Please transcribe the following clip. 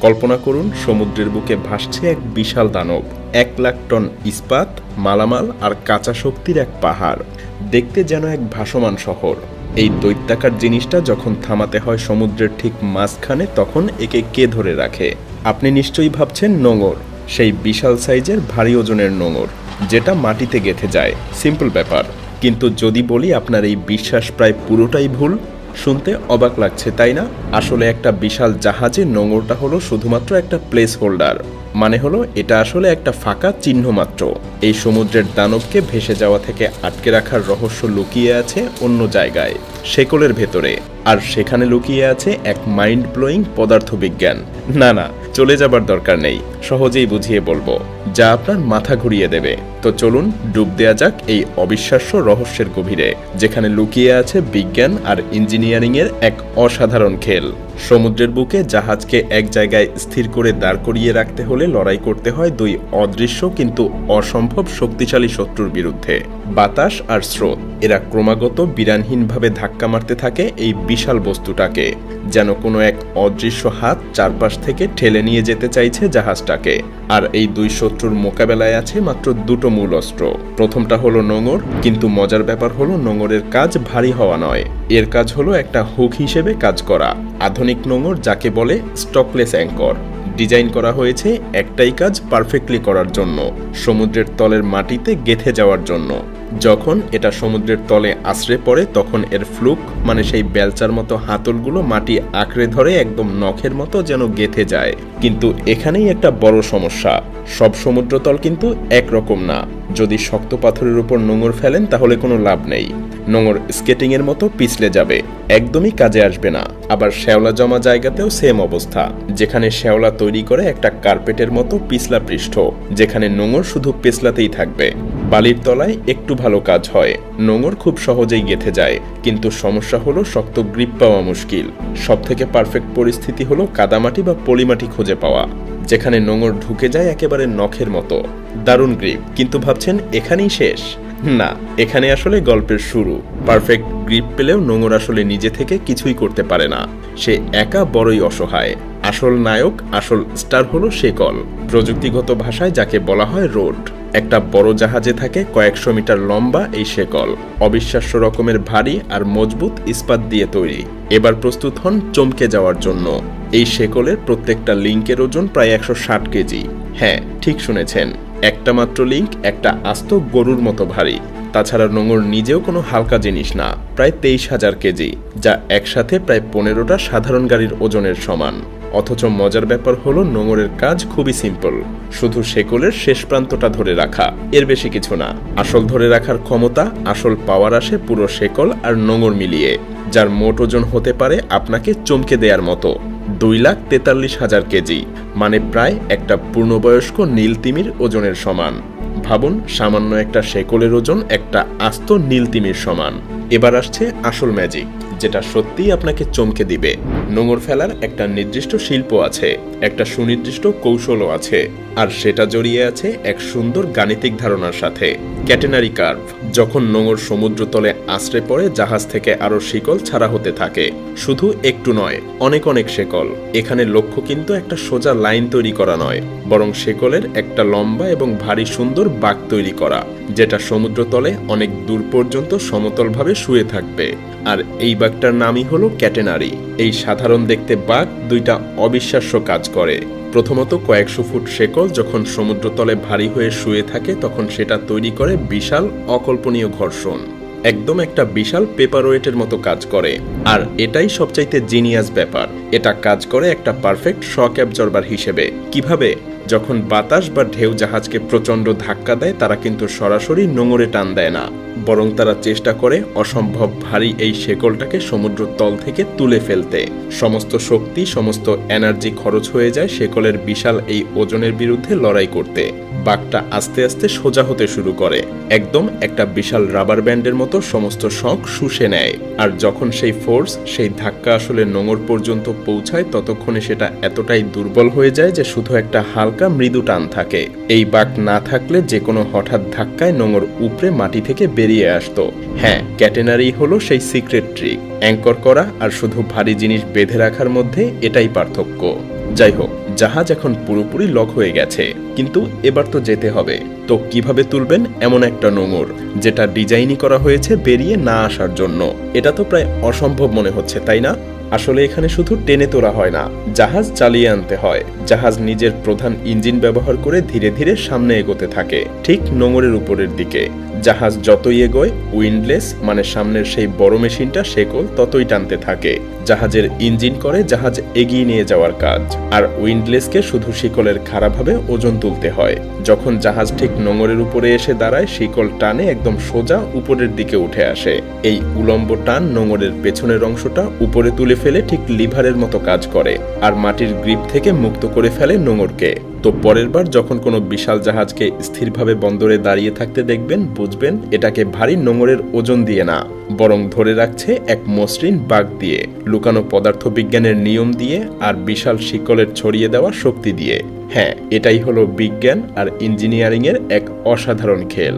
কল্পনা করুন সমুদ্রের বুকে ভাসছে এক বিশাল দানব, 1,00,000 টন ইস্পাত, মালামাল আর কাঁচা শক্তির এক পাহাড়। দেখতে যেন এক ভাসমান শহর। এই দৈত্যাকার জিনিসটা যখন থামাতে হয় সমুদ্রের ঠিক মাঝখানে, তখন একে কে ধরে রাখে? আপনি নিশ্চয়ই ভাবছেন নোঙর, সেই বিশাল সাইজের ভারী ওজনের নোঙর, যেটা মাটিতে গেঁথে যায়। সিম্পল ব্যাপার, কিন্তু যদি বলি আপনার এই বিশ্বাস প্রায় পুরোটাই ভুল। শুনতে অবাক লাগছে, তাই না? আসলে একটা বিশাল জাহাজে নোঙরটা হলো শুধুমাত্র একটা প্লেস হোল্ডার। মানে হলো এটা আসলে একটা ফাঁকা চিহ্ন মাত্র। এই সমুদ্রের দানবকে ভেসে যাওয়া থেকে আটকে রাখার রহস্য লুকিয়ে আছে অন্য জায়গায়, শেকলের ভেতরে। আর সেখানে লুকিয়ে আছে এক মাইন্ড ব্লোয়িং পদার্থবিজ্ঞান। না, চলে যাবার দরকার নেই, সহজেই বুঝিয়ে বলবো, যা আপনার মাথা ঘুরিয়ে দেবে। তো চলুন ডুব দেয়া যাক এই অবিশ্বাস্য রহস্যের গভীরে, যেখানে লুকিয়ে আছে বিজ্ঞান আর ইঞ্জিনিয়ারিং এর এক অসাধারণ খেল। সমুদ্রের বুকে জাহাজকে এক জায়গায় স্থির করে দাঁড় করিয়ে রাখতে হলে লড়াই করতে হয় দুই অদৃশ্য কিন্তু অসম্ভব শক্তিশালী শত্রুর বিরুদ্ধে। বাতাস আর স্রোত, এরা ক্রমাগত বিরামহীনভাবে ধাক্কা মারতে থাকে এই বিশাল বস্তুটাকে, যেন কোনো এক অদৃশ্য হাত চারপাশ থেকে ঠেলে নিয়ে যেতে চাইছে জাহাজটাকে। আর এই দুই শত্রুর মোকাবেলায় আছে মাত্র দুটো মূল অস্ত্র। প্রথমটা হলো নোঙর, কিন্তু মজার ব্যাপার হলো নোঙরের কাজ ভারী হওয়া নয়, এর কাজ হলো একটা হুক হিসেবে কাজ করা। আধুনিক নোঙর, যাকে বলে স্টকলেস অ্যাঙ্কর, ডিজাইন করা হয়েছে একটাই কাজ পারফেক্টলি করার জন্য, সমুদ্রের তলের মাটিতে গেঁথে যাওয়ার জন্য। যখন এটা সমুদ্রের তলে আছড়ে পড়ে, তখন এর ফ্লুক মানে সেই বেলচার মতো হাতলগুলো মাটি আঁকড়ে ধরে একদম নখের মতো যেন গেঁথে যায়। কিন্তু এখানেই একটা বড় সমস্যা, সব সমুদ্রতল কিন্তু একরকম না। যদি শক্ত পাথরের উপর নোঙর ফেলেন তাহলে কোনো লাভ নেই, নোঙর স্কেটিং এর মতো পিছলে যাবে, একদমই কাজে আসবে না। আবার শ্যাওলা জমা জায়গাতেও সেম অবস্থা, যেখানে শ্যাওলা তৈরি করে একটা কার্পেটের মতো পিছলা পৃষ্ঠ, যেখানে নোঙর শুধু পেছলাতেই থাকবে। বালির তলায় একটু ভালো কাজ হয়, নোঙর খুব সহজেই গেঁথে যায়, কিন্তু সমস্যা হলো শক্ত গ্রিপ পাওয়া মুশকিল। সব থেকে পারফেক্ট পরিস্থিতি হলো কাদামাটি বা পলিমাটি খুঁজে পাওয়া, যেখানে নোঙর ঢুকে যায় একেবারে নখের মতো। দারুণ গ্রিপ, কিন্তু ভাবছেন এখানেই শেষ? না, এখানে আসলে গল্পের শুরু। পারফেক্ট গ্রিপ পেলেও নোঙর আসলে নিজে থেকে কিছুই করতে পারে না, সে একা বড়ই অসহায়। আসল নায়ক, আসল স্টার হলো শেকল, প্রযুক্তিগত ভাষায় যাকে বলা হয় রোড। একটা বড় জাহাজে থাকে কয়েকশো মিটার লম্বা এই শেকল, অবিশ্বাস্য রকমের ভারী আর মজবুত ইস্পাত দিয়ে তৈরি। এবার প্রস্তুত হন চমকে যাওয়ার জন্য। এই শেকলের প্রত্যেকটা লিঙ্কের ওজন প্রায় 160 কেজি। হ্যাঁ, ঠিক শুনেছেন, একটা মাত্র লিঙ্ক একটা আস্ত গরুর মতো ভারী। তাছাড়া নোঙর নিজেও কোনো হালকা জিনিস না, প্রায় 23,000 কেজি, যা একসাথে প্রায় 15টা সাধারণ গাড়ির ওজনের সমান। অথচ মজার ব্যাপার হলো নোঙরের কাজ খুবই সিম্পল, শুধু শেকলের শেষ প্রান্তটা ধরে রাখা, এর বেশি কিছু না। আসল ধরে রাখার ক্ষমতা, আসল পাওয়ার আসে পুরো শেকল আর নোঙর মিলিয়ে, যার মোট ওজন হতে পারে আপনাকে চমকে দেওয়ার মতো 2,43,000 কেজি, মানে প্রায় একটা পূর্ণবয়স্ক নীল তিমির ওজনের সমান। ভাবুন, সামান্য একটা শেকলের ওজন একটা আস্ত নীল তিমির সমান। এবার আসছে আসল ম্যাজিক, যেটা সত্যিই আপনাকে চমকে দিবে। নোঙর ফেলার একটা নির্দিষ্ট শিল্প আছে, একটা সুনির্দিষ্ট কৌশলও আছে, আর সেটা জড়িয়ে আছে এক সুন্দর গাণিতিক ধারণার সাথে, ক্যাটেনারি কার্ভ। যখন নোঙর সমুদ্রতলে আশ্রে পড়ে, জাহাজ থেকে আরো শিকল ছাড়া হতে থাকে, শুধু একটু নয়, অনেক অনেক শেকল। এখানে লক্ষ্য কিন্তু একটা সোজা লাইন তৈরি করা নয়, বরং শেকলের একটা লম্বা এবং ভারী সুন্দর বাঁক তৈরি করা, যেটা সমুদ্রতলে অনেক দূর পর্যন্ত সমতলভাবে শুয়ে থাকবে। আর এই বাঁকটার নামই হলো ক্যাটেনারি। এই সাধারণ দেখতে বাঁক দুইটা অবিশ্বাস্য কাজ করে। প্রথমত, কয়েকশো ফুট শেকল যখন সমুদ্রতলে ভারী হয়ে শুয়ে থাকে, তখন সেটা তৈরি করে বিশাল অকল্পনীয় ঘর্ষণ, একদম একটা বিশাল পেপারওয়েটের মতো কাজ করে। আর এটাই সবচাইতে জিনিয়াস ব্যাপার, এটা কাজ করে একটা পারফেক্ট শক অ্যাবজর্বার হিসেবে। কিভাবে? যখন বাতাস বা ঢেউ জাহাজকে প্রচন্ড ধাক্কা দেয়, তারা কিন্তু সরাসরি নোঙরে টান দেয় না, বরং তারা চেষ্টা করে অসম্ভব ভারী এই শেকলটাকে সমুদ্র তল থেকে তুলে ফেলতে। সমস্ত শক্তি, সমস্ত এনার্জি খরচ হয়ে যায় শেকলের বিশাল এই ওজনের বিরুদ্ধে লড়াই করতে। বাঁকটা আস্তে আস্তে সোজা হতে শুরু করে, একদম একটা বিশাল রাবার ব্যান্ডের মতো সমস্ত শক শুষে নেয়। আর যখন সেই ফোর্স, সেই ধাক্কা আসলে নোঙর পর্যন্ত পৌঁছায়, ততক্ষণে সেটা এতটাই দুর্বল হয়ে যায় যে শুধু একটা হালকা মৃদু টান থাকে। এই বাঁক না থাকলে যে কোনো হঠাৎ ধাক্কায় নোঙর উপরে মাটি থেকে বেরিয়ে আসতো। হ্যাঁ, ক্যাটেনারি হলো সেই সিক্রেট ট্রিক। অ্যাঙ্কর করা আর শুধু ভারী জিনিস বেঁধে রাখার মধ্যে এটাই পার্থক্য। যাই হোক, জাহাজ এখন পুরোপুরি লক হয়ে গেছে, কিন্তু এবার তো যেতে হবে। তো কিভাবে তুলবেন এমন একটা নোঙর যেটা ডিজাইনই করা হয়েছে বেরিয়ে না আসার জন্য? এটা তো প্রায় অসম্ভব মনে হচ্ছে, তাই না? আসলে এখানে শুধু টেনে তোলা হয় না, জাহাজ চালিয়ে আনতে হয়। জাহাজ নিজের প্রধান ইঞ্জিন ব্যবহার করে ধীরে ধীরে সামনে এগোতে থাকে, ঠিক নোঙরের উপরের দিকে। জাহাজ যতই এগোয়, উইন্ডলেস মানে সামনের সেই বড় মেশিনটা শেকল ততই টানতে থাকে। জাহাজের ইঞ্জিন করে জাহাজ এগিয়ে নিয়ে যাওয়ার কাজ, আর উইন্ডলেসকে শুধু শিকলের খাড়াভাবে ওজন তুলতে হয়। যখন জাহাজ ঠিক নোঙরের উপরে এসে দাঁড়ায়, শিকল টানে একদম সোজা উপরের দিকে উঠে আসে। এই উলম্ব টান নোঙরের পেছনের অংশটা উপরে তুলে ফেলে ঠিক লিভারের মতো কাজ করে, আর মাটির গ্রিপ থেকে মুক্ত করে ফেলে নোঙরকে। তো পরের বার যখন কোনো বিশাল জাহাজকে স্থিরভাবে বন্দরে দাঁড়িয়ে থাকতে দেখবেন, বুঝবেন এটাকে ভারী নোঙরের ওজন দিয়ে না, বরং ধরে রাখছে এক মসৃণ বাঁক দিয়ে, লুকানো পদার্থবিজ্ঞানের নিয়ম দিয়ে, আর বিশাল শিকলের ছড়িয়ে দেওয়া শক্তি দিয়ে। হ্যাঁ, এটাই হলো বিজ্ঞান আর ইঞ্জিনিয়ারিং এর এক অসাধারণ খেল।